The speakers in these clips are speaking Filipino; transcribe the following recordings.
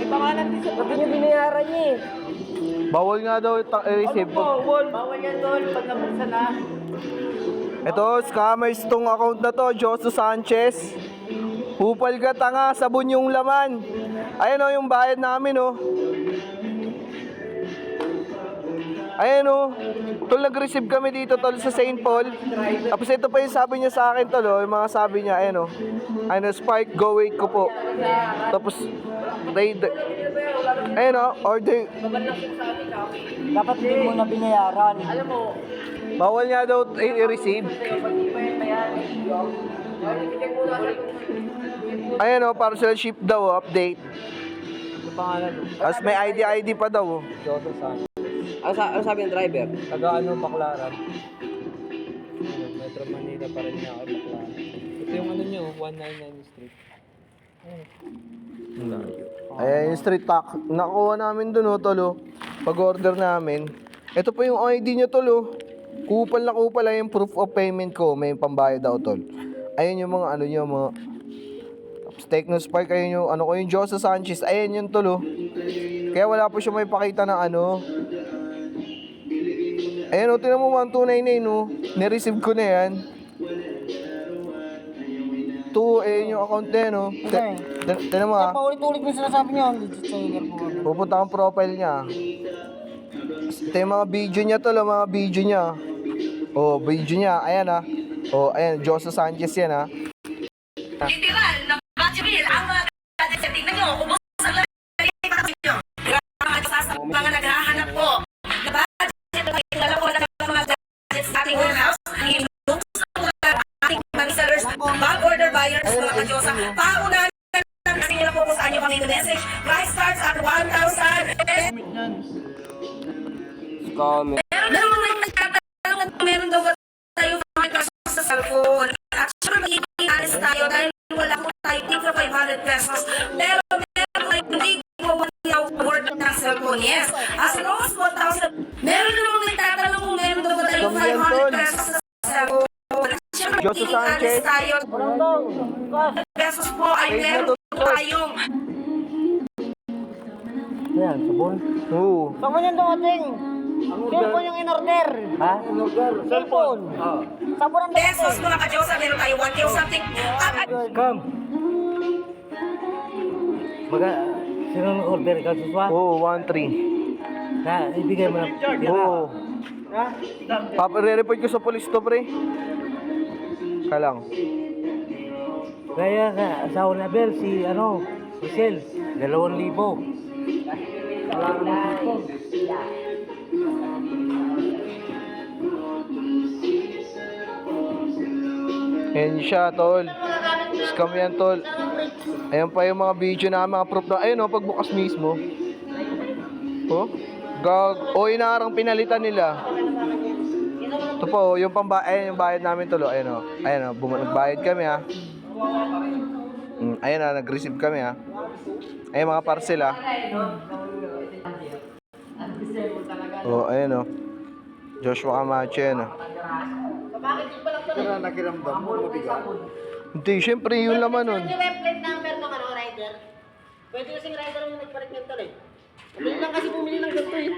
pangalan din sa Sabi niya binayaran niya eh. Bawal nga daw i-receive. Bawal yan tol, pag nabuksan na. Ito, scammers tong account na to, Joso Sanchez. Hupal ka tanga, sabon yung laman. Ayan o, yung bayad namin o. Ayan o. Tol, nag-receive kami dito tol sa St. Paul. Tapos ito pa yung sabi niya sa akin tol o, yung mga sabi niya, ayan o. Ano, Spark, go wait ko po. Tapos, raid. Ayan o, order. Dapat din mo na binayaran. Alam mo, Bawal nga daw i-receive. Ayan o, para sila ship daw o, update. Ano pangalan mo? Tapos may ID pa daw o. Joto San. Ano sabi ng driver? Taga ano, Baclaran. Metro Manila pa rin niya ako, Baclaran. Ito yung ano niyo, 199 Street. Ayan yung street talk. Nakuha namin dun o, tol o. Pag-order namin. Ito pa yung ID niya tol o. Kupal na kupal lang yung proof of payment ko. May pambayad daw tol. Ayan yung mga ano niya, mga Technospark, ayun yung ano ko, yung Joso Sanchez. Ayan yung tol o. Kaya wala po siya may pakita ng ano. Ayan o, tinan mo 1299 o. Nireceive ko na yan. 2, ayan yung account na yan o. Tinan mo ha. Paulit-ulit mo sinasabi niya, legit seller po kami. Pupunta ang profile niya. Ito yung mga video niya tol, mga video niya. Oh, video niya, ayan ha. Oh, ayan, Joso Sanchez yan ha. Literal na Batchville ang mga gadgets sa tingnan nyo. Ubus ang lamig para sa inyo. Mga naghahanap po na budget na dalawa na mga gadgets sa ating warehouse. Inubos ang mga ating mga sellers, back order buyers, mga kadyosa. Paunahan na natin nila po kung saan nyo kami message. Price starts at 1,000. Scammer. Meron naman nagtatanong at meron daw ba tayo mga kaso sa cellphone. Actually, mag-i-alis tayo dahil wala po tayo tigla 500 pesos. Pero meron tayo hindi mo worth ng cellphone. Yes. As low as 1,000. Meron namang nagtatanong kung meron daw ba tayo 500 pesos sa cellphone. Siyempre, Joso Sanchez. mag-i-alis tayo. Pesos po ay meron tayong Ayan, sabon. Oo. Sabon yan dumating. Cellphone yung in-order. Ha? In-order. Cellphone. Sabon ang pesos mga kadyosa. Meron tayo 1K something. Come. Sino order ka, Suswa? Oo, 1-3. Ibigay mo na. Oo. Re-report ko sa police to, pre. Kalang. Kaya nga, asawa na Bel, si Michelle, 2,000. Wala naman cellphone. Ayan siya, tol. Scam yan, tol. Ayan pa yung mga video na mga proof na. Ayun o, pagbukas mismo. Oh, inaarang pinalitan nila. Ito po, yung ayun yung bayad namin, tol. Ayun o, nagbayad kami ha. Ayun na, nag-receive kami ha. Ayun mga parcel ha. Oh, ayun o. Joshua Camacho yan o. pero nakiramdam mo, mabigat. Hindi, syempre yun laman nun. Yung plate number ng rider. Pwede kasing rider yung nagpalit ng tol eh. Bumili lang kasi bumili ng ganito eh.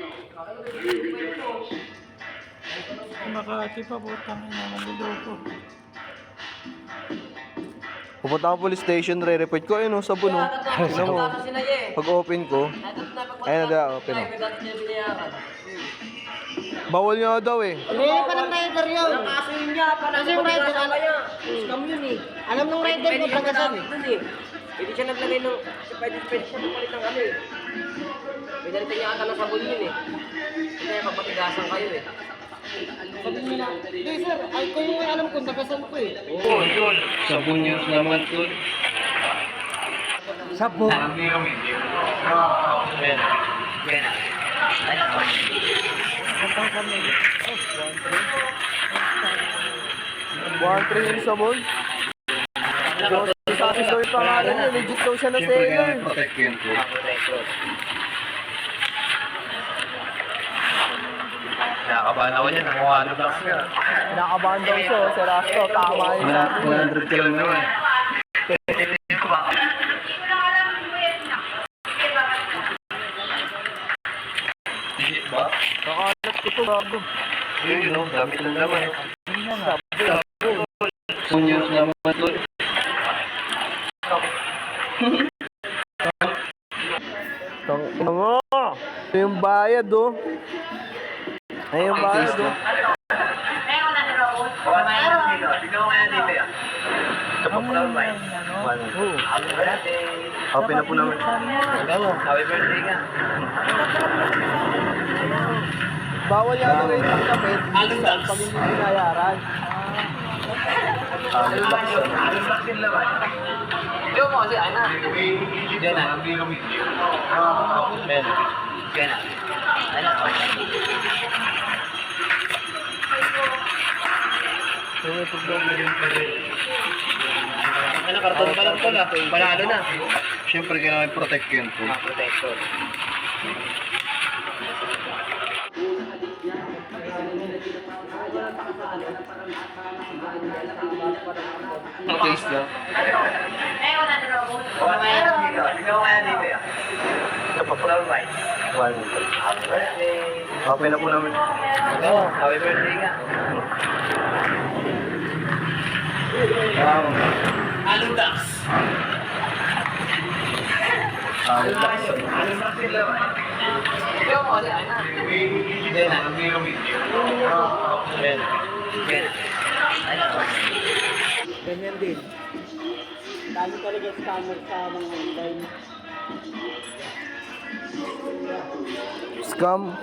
Makati pa po, tangina, naliloko. Pupunta ako police station, re-report ko. Ayun o, sabon o. Tignan mo. Pag open ko, ayun na, open o. Bawal nga daw eh. Hindi pa ng rider yun. Kaso yun niya, kasi yung rider, scam yun eh. Alam ng rider mo, tagasan eh. Pwede siya naglagay ng, pwede siya magpalit ng ano eh. Pwede rin niya ata ng sabon yun eh. Kaya papatigasan kayo eh. Sabi nila, hindi sir, ay ko yung alam ko, tagasan ko eh. Oo, yun. Sabon yung naman ko. Sabon. One three yung sabon. Sabi daw yung pangalan niya, legit daw siya na seller. Protect yun po. Nakakabahan ako niya, nakuha na lang siya. Nakabahan daw siya, si Rasto, tama yun sabi niya. 100 ka lang naman. Yun, no? Dami ng laman. Punyos naman tol. Tang ina mo. Ito yung bayad, oh. Ay, yung bayad, oh. Happy na po naman. Happy birthday ka. Bawal yan rin ang kapit. Alisan pag hindi binayaran. Alis din naman. Diyo mo kasi, ana. Diyan na. Ben. Diyan na. Ana. Ano, karton pa lang to na. Panalo na. Siyempre, kailangan protect yun po. Protector. Case lang. Happy na po naman. Happy birthday ka. Diyo mo kasi, ana. Diyan na. Ben. Diyan na. Ana. Ganyan din. Dami talaga scammer sa mga online. Scam.